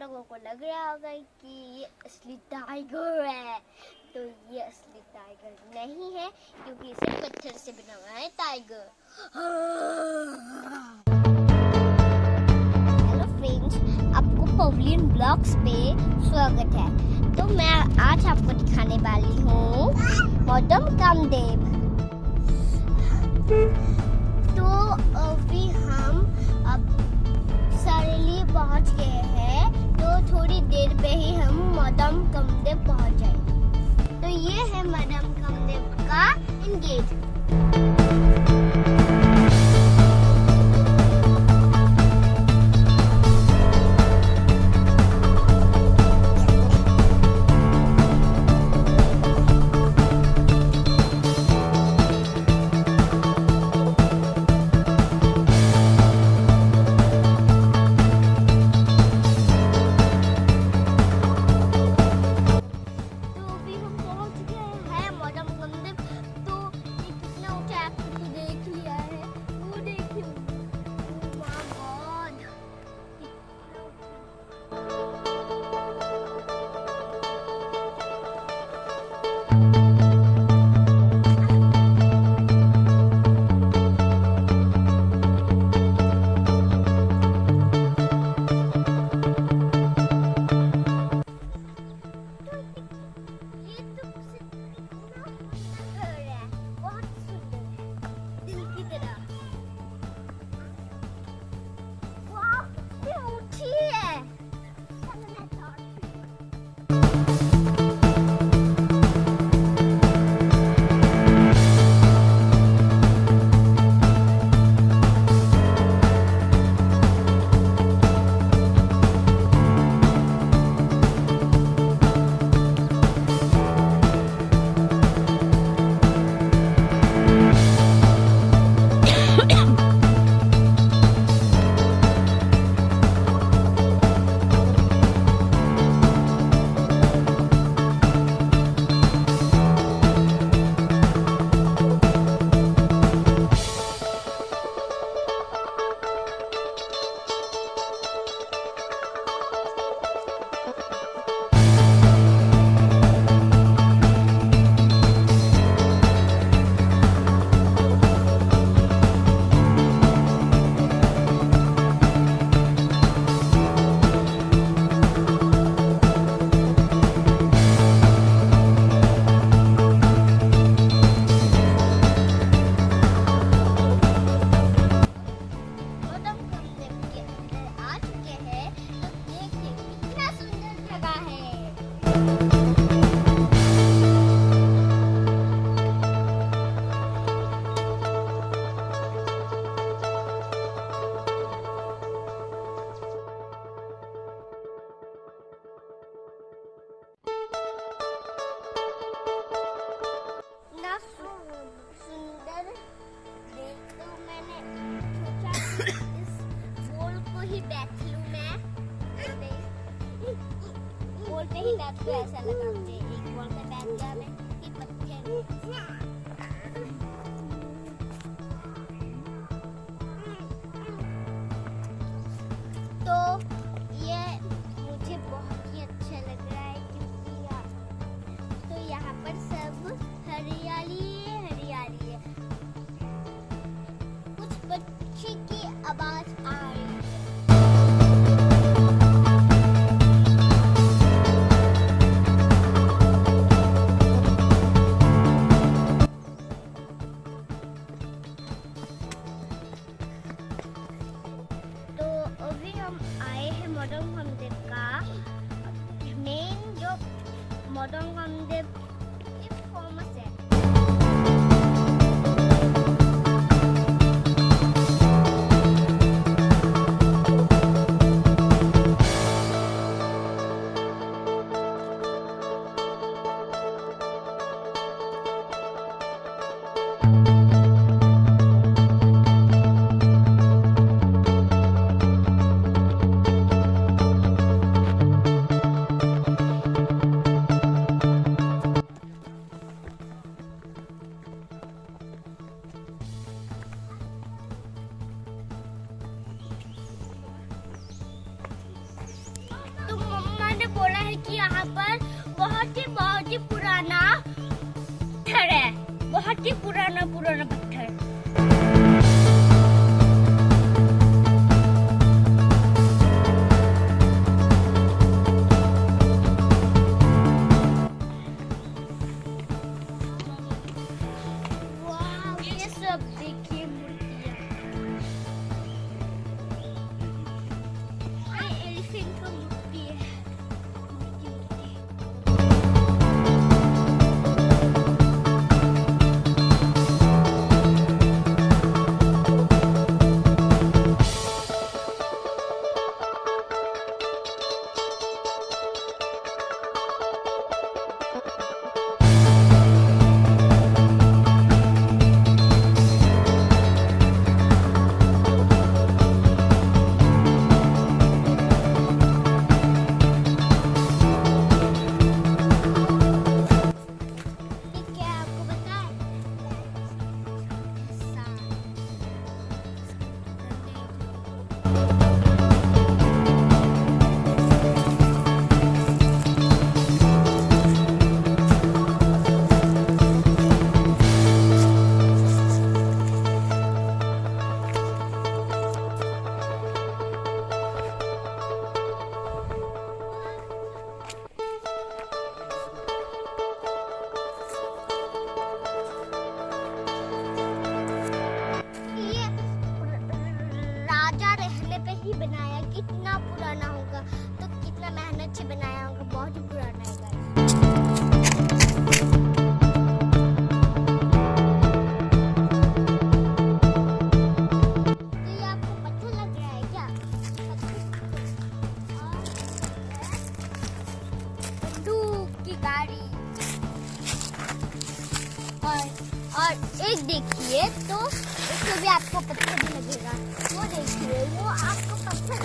लोगों को लग रहा होगा कि ये असली टाइगर है, तो ये असली टाइगर नहीं है क्योंकि इसे पत्थर से बना हुआ है टाइगर। हेलो फ्रेंड्स, आपको पवलियन ब्लॉग्स पे स्वागत है। तो मैं आज आपको दिखाने वाली हूँ मौतम कामदेव। तो अभी हम अब सरेली पहुंच गए हैं, तो थोड़ी देर पे ही हम मौतम कामदेव पहुंच जाएंगे। तो ये है मौतम कामदेव का गेट। सुंदर देख, तो मैंने सोचा इस बोल को ही बैठ लूं मैं। बोल पे ही बैठ लूं, ऐसा लगा मुझे। एक बोल पे बैठ गया मैं कि पत्थर। तो ये मुझे बहुत ही अच्छा लग रहा है क्योंकि तो यहाँ पर सब हरियाली हरियाली है। कुछ पक्षी की आवाज आ रही है। तो अभी हम आए हैं मौतम कामदेव का मेन, जो मौतम कामदेव फेमस है। यहाँ पर बहुत ही पुराना पत्थर है, बहुत ही पुराना पत्थर। वाह, ये सब देखिए मूर्तियाँ। ये एलिफेंट का मूर्ति है। बनाया, कितना पुराना होगा, तो कितना मेहनत से बनाया होगा, बहुत ही पुराना है गाइस। तो ये आपको पत्थर लग रहा है क्या? बंदूक की गाड़ी। और एक देखिए तो इसमें भी आपको पत्थर भी लगेगा, वो देखिए वो आपको पत्थर